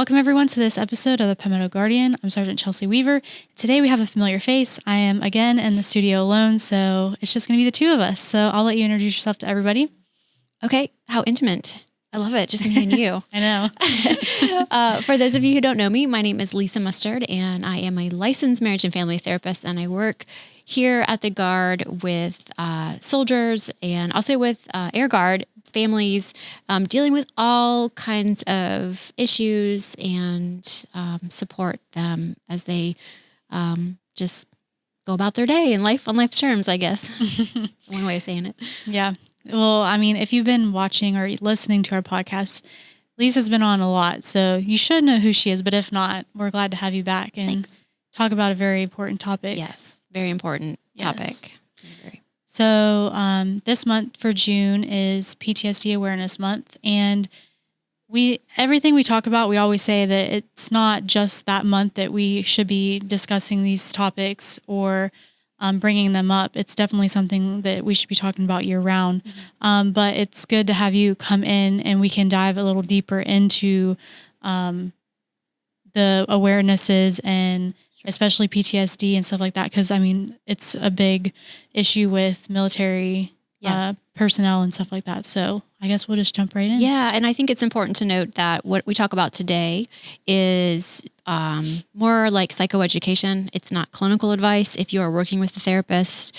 Welcome everyone to this episode of the Palmetto Guardian. I'm Sergeant Chelsea Weaver. Today we have a familiar face. I am again in the studio alone, so it's just going to be the two of us. So I'll let you introduce yourself to everybody. Okay, how intimate. I love it, just me and you. I know. For those of you who don't know me, my name is Lisa Mustard, and I am a licensed marriage and family therapist, and I work here at the Guard with soldiers and also with Air Guard families, dealing with all kinds of issues and support them as they just go about their day and life on life's terms, I guess. One way of saying it. Yeah. Well, I mean, if you've been watching or listening to our podcast, Lisa's been on a lot, so you should know who she is. But if not, we're glad to have you back and talk about a very important topic. Yes, very important topic. Yes. So this month for June is PTSD Awareness Month, and everything we talk about, we always say that it's not just that month that we should be discussing these topics or bringing them up. It's definitely something that we should be talking about year round. Mm-hmm. But it's good to have you come in and we can dive a little deeper into the awarenesses and especially PTSD and stuff like that. Because, I mean, it's a big issue with military personnel and stuff like that. So I guess we'll just jump right in. Yeah, and I think it's important to note that what we talk about today is more like psychoeducation. It's not clinical advice. If you are working with a therapist,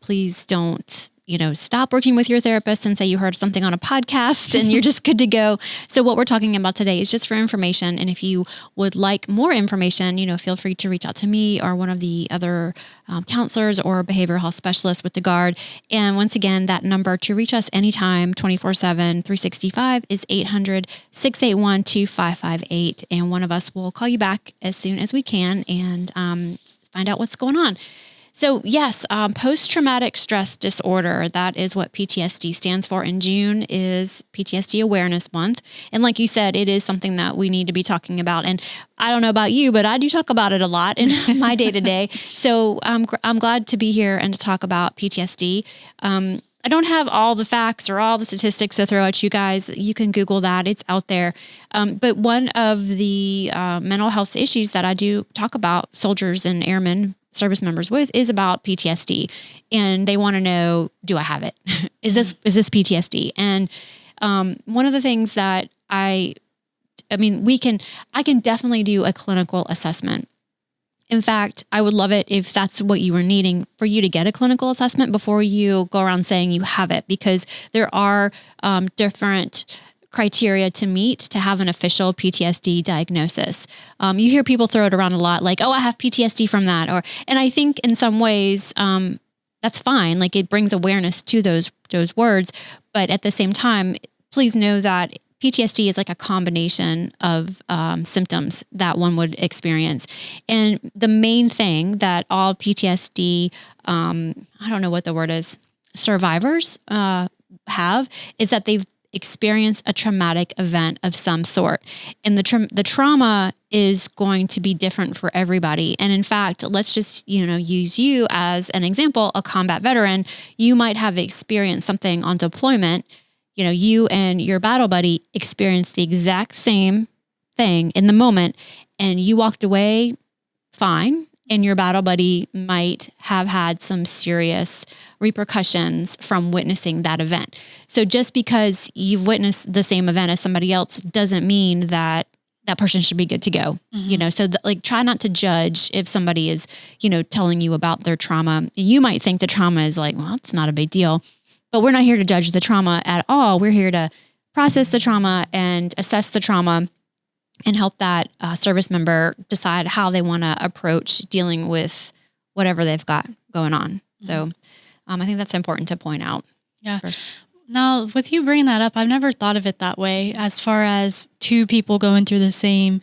please don't stop working with your therapist and say you heard something on a podcast and you're just good to go. So what we're talking about today is just for information. And if you would like more information, feel free to reach out to me or one of the other counselors or behavioral health specialists with the Guard. And once again, that number to reach us anytime, 24/7, 365 is 800-681-2558. And one of us will call you back as soon as we can and find out what's going on. So yes, post-traumatic stress disorder, that is what PTSD stands for. In June is PTSD Awareness Month. And like you said, it is something that we need to be talking about. And I don't know about you, but I do talk about it a lot in my day-to-day. So I'm glad to be here and to talk about PTSD. I don't have all the facts or all the statistics to throw at you guys. You can Google that. It's out there. But one of the mental health issues that I do talk about soldiers and airmen, service members with, is about PTSD. And they want to know, do I have it? Is this PTSD? And one of the things that I can definitely do a clinical assessment. In fact, I would love it if that's what you were needing, for you to get a clinical assessment before you go around saying you have it, because there are different criteria to meet to have an official PTSD diagnosis. You hear people throw it around a lot, like, oh, I have PTSD from that. And I think in some ways, that's fine. Like, it brings awareness to those words. But at the same time, please know that PTSD is like a combination of symptoms that one would experience. And the main thing that all PTSD, I don't know what the word is, survivors have, is that they've experienced a traumatic event of some sort. And the trauma is going to be different for everybody. And in fact, let's just, use you as an example, a combat veteran. You might have experienced something on deployment. You and your battle buddy experienced the exact same thing in the moment, and you walked away fine. And your battle buddy might have had some serious repercussions from witnessing that event. So just because you've witnessed the same event as somebody else doesn't mean that that person should be good to go. Mm-hmm. So try not to judge if somebody is, telling you about their trauma. And you might think the trauma is like, well, it's not a big deal. But we're not here to judge the trauma at all. We're here to process the trauma and assess the trauma and help that service member decide how they want to approach dealing with whatever they've got going on. Mm-hmm. So I think that's important to point out. Yeah. First. Now, with you bringing that up, I've never thought of it that way, as far as two people going through the same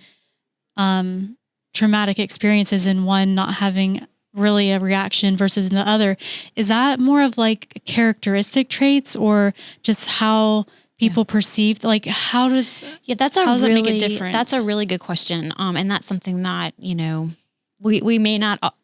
traumatic experiences and one not having really a reaction versus the other. Is that more of like characteristic traits or just how people perceive, like how does that make a difference? That's a really good question. And that's something that, we may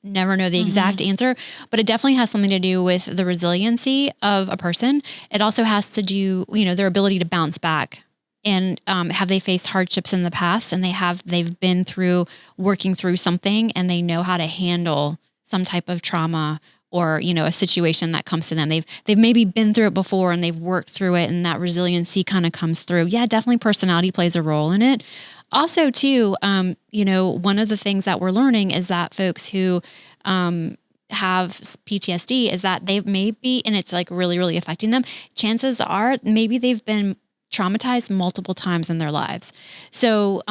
never know the exact answer, but it definitely has something to do with the resiliency of a person. It also has to do, their ability to bounce back And have they faced hardships in the past, and they've been through working through something, and they know how to handle some type of trauma or, a situation that comes to them. They've maybe been through it before and they've worked through it, and that resiliency kind of comes through. Yeah, definitely personality plays a role in it. Also too, one of the things that we're learning is that folks who have PTSD is that they may be, and it's like really, really affecting them. Chances are maybe they've been traumatized multiple times in their lives. So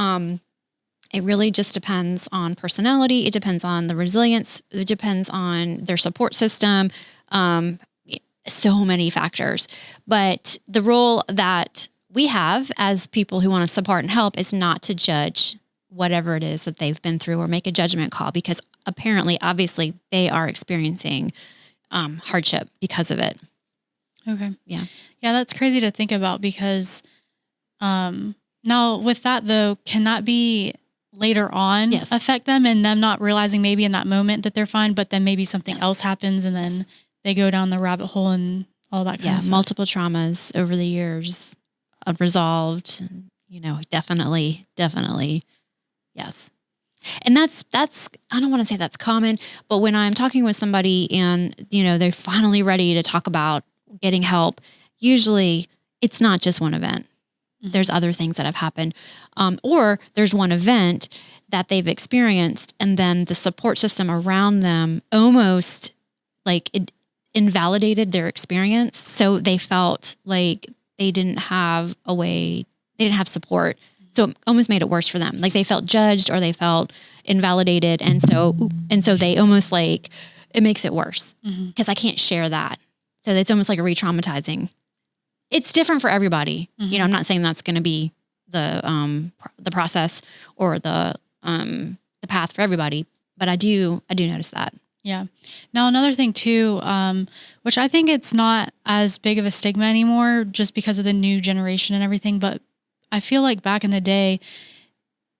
it really just depends on personality. It depends on the resilience. It depends on their support system. So many factors. But the role that we have as people who want to support and help is not to judge whatever it is that they've been through or make a judgment call, because obviously they are experiencing hardship because of it. Okay. Yeah. Yeah, that's crazy to think about, because now with that though, can that be later on Yes. affect them, and them not realizing maybe in that moment that they're fine, but then maybe something Yes. and then Yes. they go down the rabbit hole and all that kind of stuff. Multiple traumas over the years, unresolved, definitely. Yes. And that's, I don't want to say that's common, but when I'm talking with somebody and, they're finally ready to talk about getting help, usually it's not just one event. Mhm. There's other things that have happened. Or there's one event that they've experienced, and then the support system around them almost like it invalidated their experience. So they felt like they didn't have support. So it almost made it worse for them. Like they felt judged or they felt invalidated. And so they almost like, it makes it worse because I can't share that. So it's almost like a re-traumatizing. It's different for everybody. Mhm. I'm not saying that's going to be the process or the path for everybody, but I do notice that. Yeah. Now, another thing too, which I think it's not as big of a stigma anymore just because of the new generation and everything, but I feel like back in the day,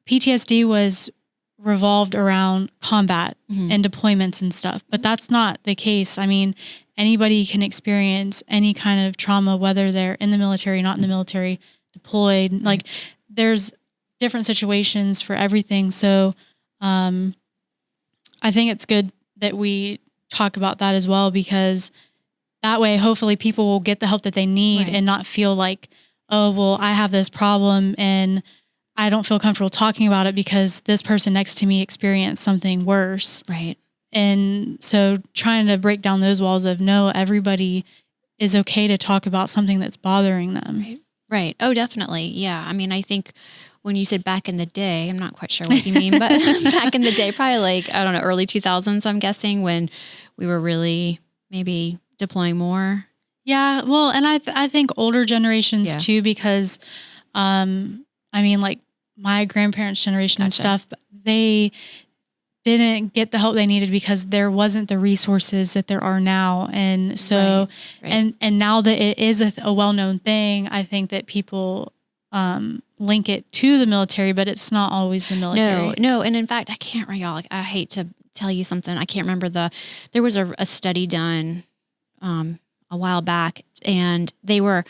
PTSD was revolved around combat and deployments and stuff, but that's not the case. I mean, anybody can experience any kind of trauma, whether they're in the military, not in the military, deployed. Like there's different situations for everything. So I think it's good that we talk about that as well, because that way, hopefully people will get the help that they need and not feel like, oh, well, I have this problem and I don't feel comfortable talking about it because this person next to me experienced something worse. Right. And so trying to break down those walls of no, everybody is okay to talk about something that's bothering them. Right. Oh, definitely. Yeah. I mean, I think when you said back in the day, I'm not quite sure what you mean, but back in the day, probably like, I don't know, early 2000s, I'm guessing, when we were really maybe deploying more. Yeah. Well, and I think older generations too, because, I mean, like my grandparents' generation and stuff, they didn't get the help they needed because there wasn't the resources that there are now. And so, and now that it is a well-known thing, I think that people, link it to the military, but it's not always the military. No. And in fact, I can't remember, y'all, like, I hate to tell you something. I can't remember there was a study done, a while back, and they were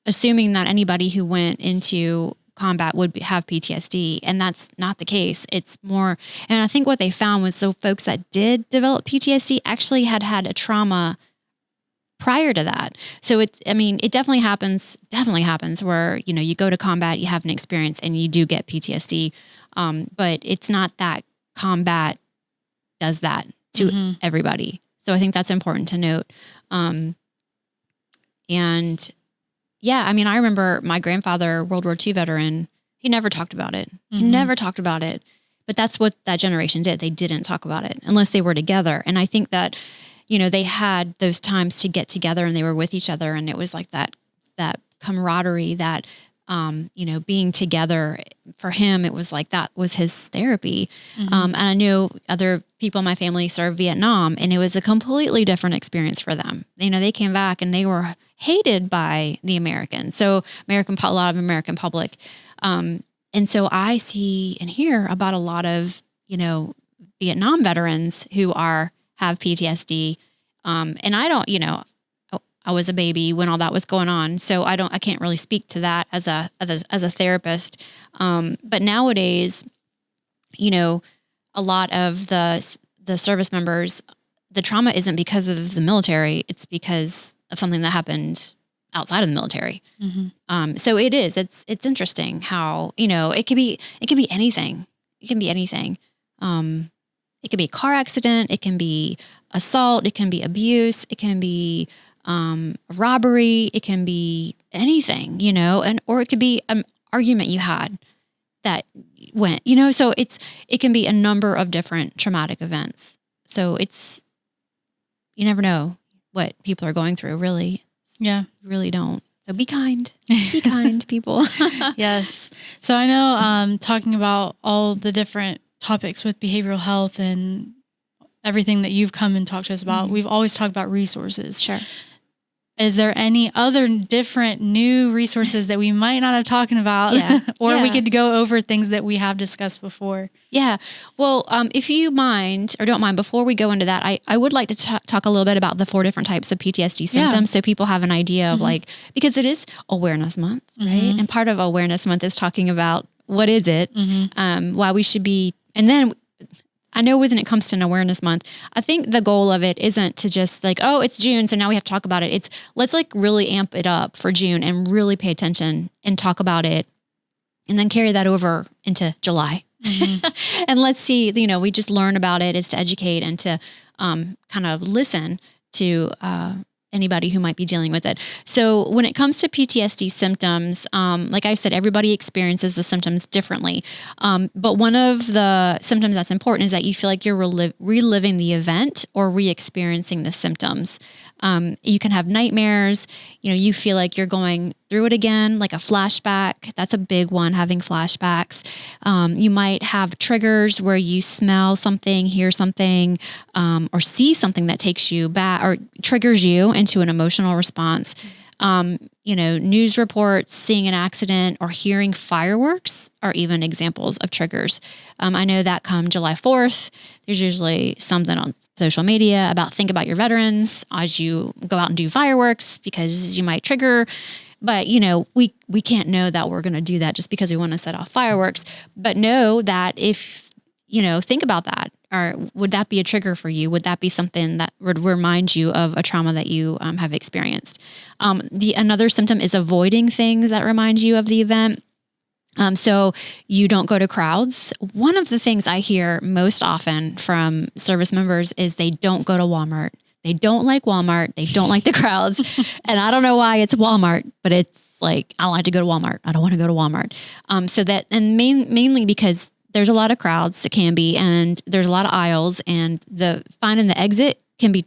assuming that anybody who went into combat would have PTSD, and that's not the case. It's more, and I think what they found was so folks that did develop PTSD actually had a trauma prior to that. So it definitely happens where, you go to combat, you have an experience and you do get PTSD. But it's not that combat does that to everybody. So I think that's important to note. And yeah, I mean, I remember my grandfather, World War II veteran, he never talked about it. He never talked about it. But that's what that generation did. They didn't talk about it unless they were together. And I think that, they had those times to get together and they were with each other. And it was like that camaraderie, that, being together for him, it was like that was his therapy. And I knew other people in my family served Vietnam, and it was a completely different experience for them. They came back and they were hated by the Americans. So a lot of American public. And so I see and hear about a lot of, Vietnam veterans who have PTSD. And I don't, I was a baby when all that was going on. So I can't really speak to that as a therapist. But nowadays, a lot of the service members, the trauma isn't because of the military. It's because of something that happened outside of the military. So it's interesting how, it can be anything. It can be anything. It can be a car accident. It can be assault. It can be abuse. It can be robbery. It can be anything, or it could be an argument you had that went, so it can be a number of different traumatic events. So you never know what people are going through, really. Yeah. You really don't. So be kind. Be kind, people. Yes. So I know talking about all the different topics with behavioral health and everything that you've come and talked to us about, we've always talked about resources. Sure. Is there any other different new resources that we might not have talked about? Yeah. Or we could go over things that we have discussed before? Yeah. Well, if you mind or don't mind, before we go into that, I would like to talk a little bit about the 4 different types of PTSD symptoms so people have an idea of because it is Awareness Month, right? And part of Awareness Month is talking about what is it, why we should be, and then I know when it comes to an Awareness Month, I think the goal of it isn't to just it's June, so now we have to talk about it. It's let's really amp it up for June and really pay attention and talk about it and then carry that over into July. And let's see, we just learn about it. It's to educate and to kind of listen to anybody who might be dealing with it. So when it comes to PTSD symptoms, like I said, everybody experiences the symptoms differently. But one of the symptoms that's important is that you feel like you're reliving the event or re-experiencing the symptoms. You can have nightmares. You feel like you're going through it again, like a flashback. That's a big one, having flashbacks. You might have triggers where you smell something, hear something, or see something that takes you back or triggers you into an emotional response. News reports, seeing an accident, or hearing fireworks are even examples of triggers. I know that come July 4th, there's usually something on social media about think about your veterans as you go out and do fireworks because you might trigger. But, we can't know that we're going to do that just because we want to set off fireworks. But know that if, think about that. Or would that be a trigger for you? Would that be something that would remind you of a trauma that you have experienced? Another symptom is avoiding things that remind you of the event. So you don't go to crowds. One of the things I hear most often from service members is they don't go to Walmart. They don't like Walmart. They don't like the crowds. And I don't know why it's Walmart, but it's like, I don't like to go to Walmart. I don't want to go to Walmart. Mainly because there's a lot of crowds, it can be, and there's a lot of aisles, and finding the exit can be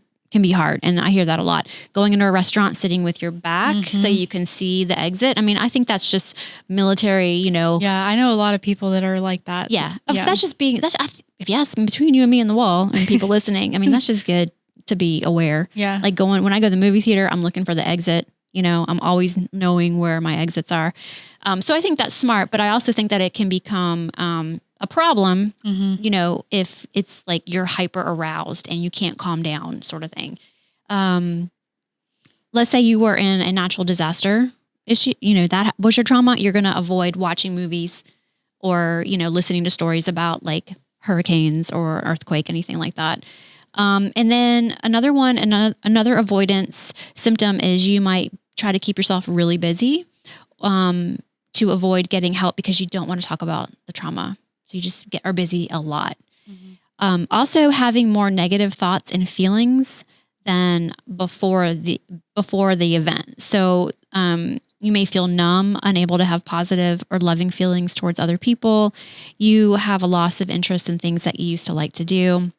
hard. And I hear that a lot. Going into a restaurant, sitting with your back so you can see the exit. I mean, I think that's just military, Yeah, I know a lot of people that are like that. Yeah. That's just if you ask, between you and me and the wall and people listening, I mean, that's just good to be aware. Yeah. Like when I go to the movie theater, I'm looking for the exit. I'm always knowing where my exits are. So I think that's smart, but I also think that it can become a problem, if it's like you're hyper aroused and you can't calm down, sort of thing. Let's say you were in a natural disaster issue, that was your trauma. You're going to avoid watching movies or, listening to stories about like hurricanes or earthquake, anything like that. And then another avoidance symptom is you might try to keep yourself really busy to avoid getting help because you don't want to talk about the trauma. So you just are busy a lot. Also having more negative thoughts and feelings than before the event. So you may feel numb, unable to have positive or loving feelings towards other people. You have a loss of interest in things that you used to like to do.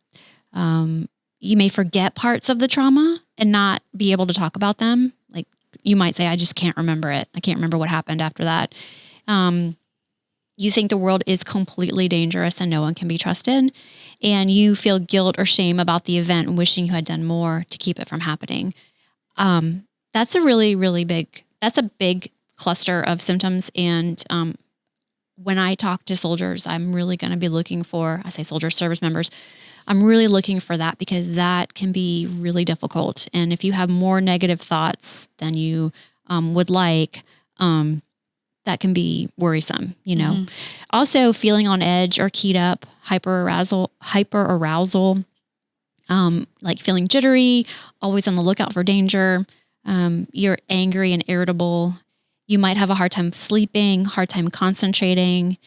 You may forget parts of the trauma and not be able to talk about them. Like you might say, I just can't remember it. I can't remember what happened after that. You think the world is completely dangerous and no one can be trusted. And you feel guilt or shame about the event and wishing you had done more to keep it from happening. That's a really, really big cluster of symptoms. And when I talk to soldiers, I'm really going to be looking for, I say soldiers, service members, I'm really looking for that because that can be really difficult. And if you have more negative thoughts than you would like, that can be worrisome, Also feeling on edge or keyed up, hyperarousal, like feeling jittery, always on the lookout for danger. You're angry and irritable. You might have a hard time sleeping, hard time concentrating.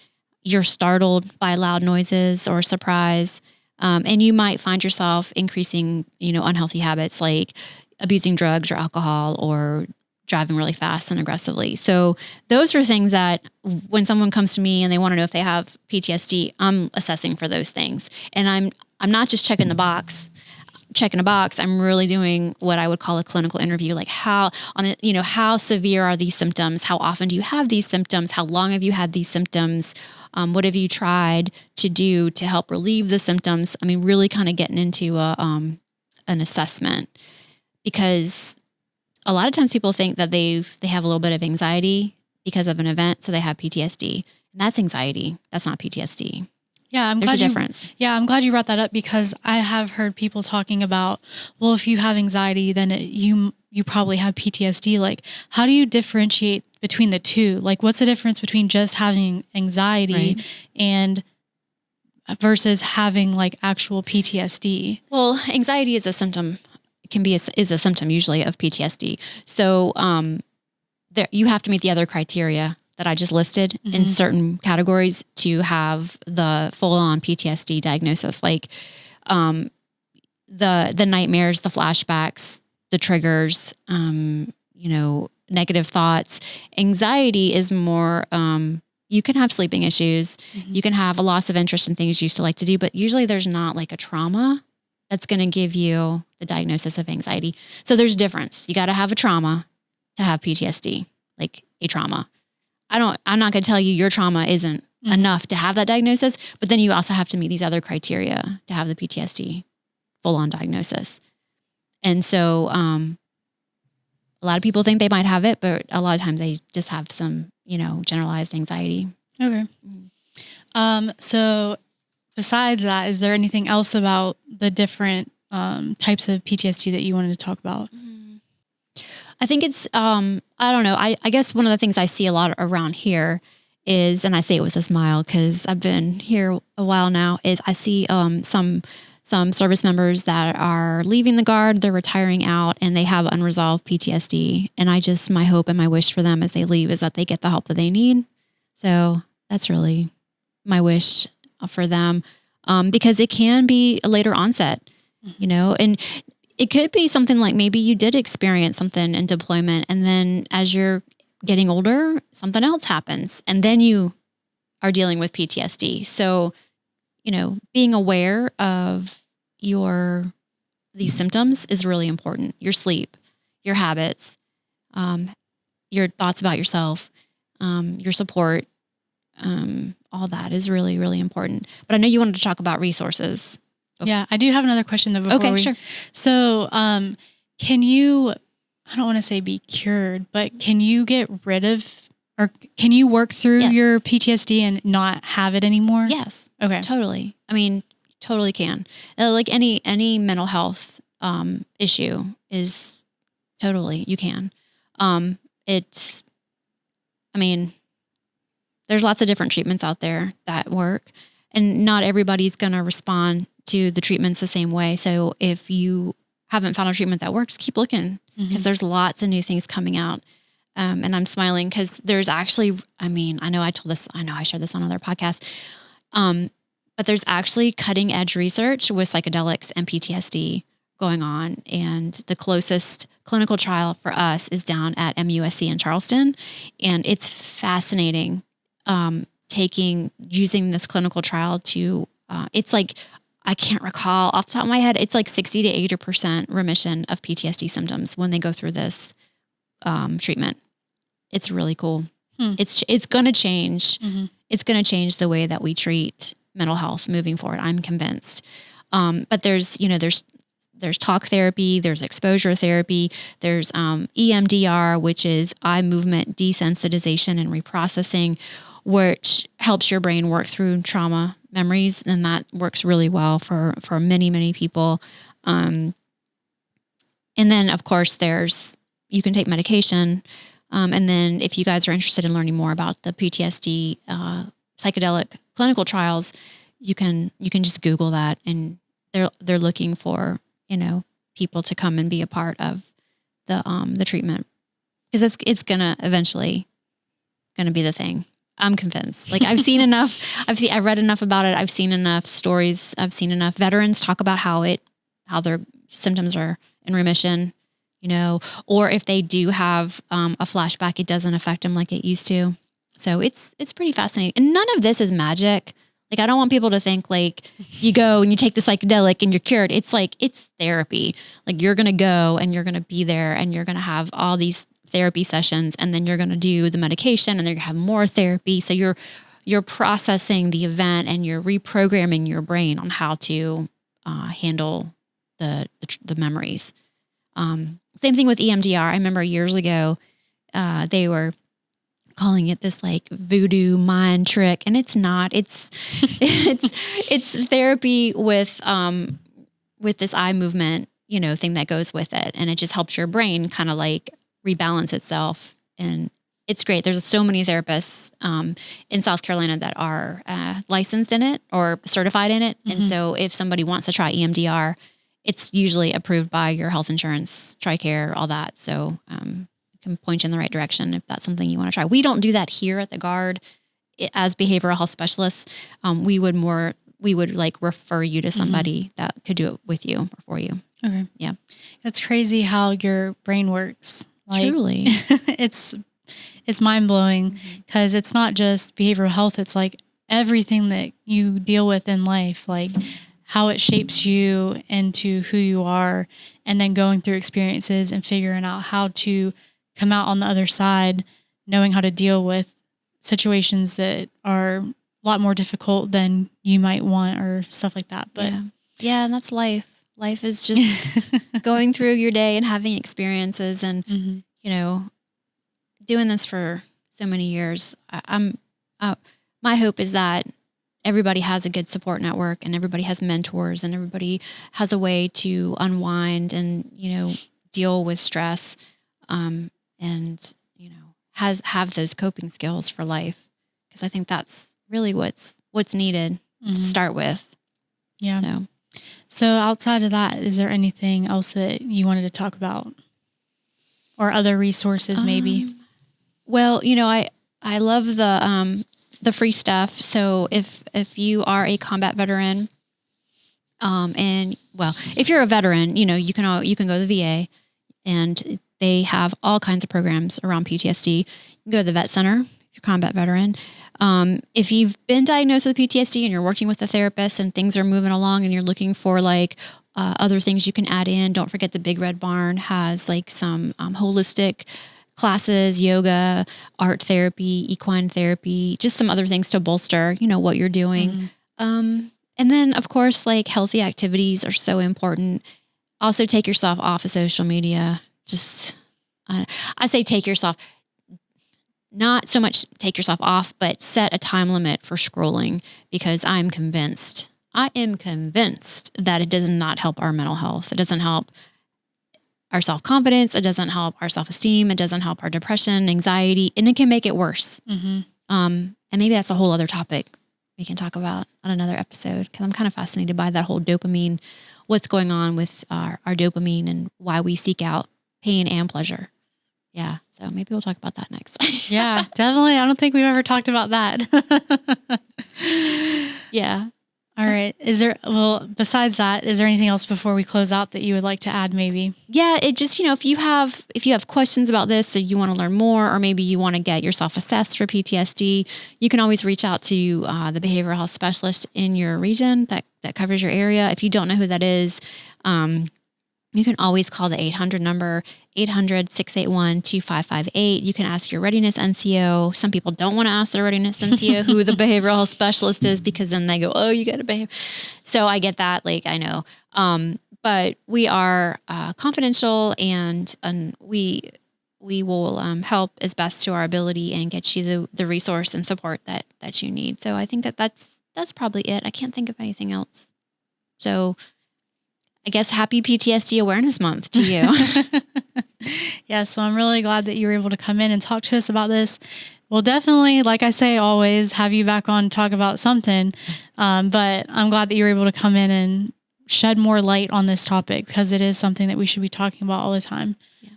You're startled by loud noises or surprise. And you might find yourself increasing, unhealthy habits like abusing drugs or alcohol or driving really fast and aggressively. So those are things that when someone comes to me and they want to know if they have PTSD, I'm assessing for those things. And I'm not just checking a box. I'm really doing what I would call a clinical interview, like how severe are these symptoms? How often do you have these symptoms? How long have you had these symptoms? What have you tried to do to help relieve the symptoms? I mean, really kind of getting into an assessment, because a lot of times people think that they have a little bit of anxiety because of an event, so they have PTSD. And that's anxiety. That's not PTSD. Yeah, There's a difference. I'm glad you brought that up, because I have heard people talking about, well, if you have anxiety, then you probably have PTSD. Like, how do you differentiate between the two? Like, what's the difference between just having anxiety and versus having like actual PTSD? Well, anxiety is a symptom. Is a symptom usually of PTSD. So you have to meet the other criteria that I just listed in certain categories to have the full-on PTSD diagnosis, like the nightmares, the flashbacks, the triggers, negative thoughts. Anxiety is more, you can have sleeping issues. You can have a loss of interest in things you used to like to do, but usually there's not like a trauma that's going to give you the diagnosis of anxiety. So there's a difference. You got to have a trauma to have PTSD, like a trauma. I'm not going to tell you your trauma isn't enough to have that diagnosis, but then you also have to meet these other criteria to have the PTSD full-on diagnosis. And so a lot of people think they might have it, but a lot of times they just have some, generalized anxiety. Okay. So besides that, is there anything else about the different types of PTSD that you wanted to talk about? I think it's, I don't know. I guess one of the things I see a lot around here is, and I say it with a smile because I've been here a while now, is I see some service members that are leaving the Guard, they're retiring out, and they have unresolved PTSD. And my hope and my wish for them as they leave is that they get the help that they need. So that's really my wish for them, because it can be a later onset, and it could be something like maybe you did experience something in deployment, and then as you're getting older, something else happens, and then you are dealing with PTSD. So, being aware of these symptoms is really important. Your sleep, your habits, your thoughts about yourself, your support, all that is really, really important. But I know you wanted to talk about resources. Yeah, I do have another question though. Sure. So, can you, I don't want to say be cured, but can you get rid of, or can you work through your PTSD and not have it anymore? Yes. Okay. Totally. I mean, totally can. Like any mental health issue is totally, you can. There's lots of different treatments out there that work, and not everybody's going to respond to the treatments the same way. So if you haven't found a treatment that works, keep looking, because there's lots of new things coming out. And I'm smiling because there's actually, I know I shared this on other podcasts, but there's actually cutting edge research with psychedelics and PTSD going on. And the closest clinical trial for us is down at MUSC in Charleston. And it's fascinating using this clinical trial to, it's like, I can't recall off the top of my head, it's like 60 to 80% remission of PTSD symptoms when they go through this treatment. It's really cool. It's going to change. It's going to change the way that we treat mental health moving forward. I'm convinced. But there's talk therapy, there's exposure therapy, there's EMDR, which is eye movement desensitization and reprocessing, which helps your brain work through trauma memories. And that works really well for many, many people. And then of course you can take medication. And then if you guys are interested in learning more about the PTSD, psychedelic clinical trials, you can just Google that, and they're looking for, people to come and be a part of the treatment, because it's gonna eventually be the thing. I'm convinced. Like I've seen enough. I've read enough about it. I've seen enough stories. I've seen enough veterans talk about how their symptoms are in remission, or if they do have a flashback, it doesn't affect them like it used to. So it's pretty fascinating. And none of this is magic. Like I don't want people to think like you go and you take the psychedelic and you're cured. It's like, it's therapy. Like you're going to go and you're going to be there and you're going to have all these therapy sessions, and then you're going to do the medication and then you're going to have more therapy. So you're processing the event and you're reprogramming your brain on how to handle the memories. Same thing with EMDR. I remember years ago, they were calling it this like voodoo mind trick, and it's not. It's therapy with this eye movement, thing that goes with it, and it just helps your brain kind of like rebalance itself. And it's great. There's so many therapists in South Carolina that are licensed in it or certified in it, and so if somebody wants to try EMDR, it's usually approved by your health insurance, TRICARE, all that. So can point you in the right direction if that's something you want to try. We don't do that here at the Guard as behavioral health specialists. We would like refer you to somebody that could do it with you or for you. Okay. Yeah. It's crazy how your brain works. Like, truly. It's mind blowing, because it's not just behavioral health. It's like everything that you deal with in life, like how it shapes you into who you are, and then going through experiences and figuring out how to come out on the other side, knowing how to deal with situations that are a lot more difficult than you might want or stuff like that. But yeah, and that's life. Life is just going through your day and having experiences, and doing this for so many years. My hope is that everybody has a good support network, and everybody has mentors, and everybody has a way to unwind and deal with stress, and have those coping skills for life, because I think that's really what's needed to start with. Yeah. So outside of that, is there anything else that you wanted to talk about, or other resources maybe? Well, I love the free stuff. So if you are a combat veteran, if you're a veteran, you can go to the VA, and they have all kinds of programs around PTSD. You can go to the vet center if you're a combat veteran. If you've been diagnosed with PTSD and you're working with a therapist and things are moving along and you're looking for like other things you can add in, don't forget the Big Red Barn has like some holistic classes, yoga, art therapy, equine therapy, just some other things to bolster, what you're doing. And then of course, like healthy activities are so important. Also take yourself off of social media. Just, I say take yourself, not so much take yourself off, but set a time limit for scrolling, because I am convinced that it does not help our mental health. It doesn't help our self-confidence. It doesn't help our self-esteem. It doesn't help our depression, anxiety, and it can make it worse. And maybe that's a whole other topic we can talk about on another episode, because I'm kind of fascinated by that whole dopamine, what's going on with our dopamine and why we seek out pain and pleasure. Yeah. So maybe we'll talk about that next. Yeah, definitely. I don't think we've ever talked about that. Yeah. All right. Besides that, is there anything else before we close out that you would like to add maybe? Yeah, it just, if you have questions about this, so you want to learn more, or maybe you want to get yourself assessed for PTSD, you can always reach out to the behavioral health specialist in your region that covers your area. If you don't know who that is, you can always call the 800 number, 800-681-2558. You can ask your readiness NCO. Some people don't want to ask their readiness NCO who the behavioral health specialist is, because then they go, oh, you got to behave. So I get that. Like, I know. But we are confidential, and we we will help as best to our ability and get you the resource and support that you need. So I think that's probably it. I can't think of anything else. So I guess happy PTSD Awareness Month to you. Yeah, so I'm really glad that you were able to come in and talk to us about this. We'll definitely, like I say, always have you back on to talk about something. But I'm glad that you were able to come in and shed more light on this topic because it is something that we should be talking about all the time. Yeah.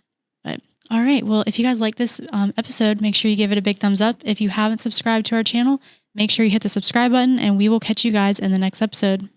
But all right, well, if you guys like this episode, make sure you give it a big thumbs up. If you haven't subscribed to our channel, make sure you hit the subscribe button, and we will catch you guys in the next episode.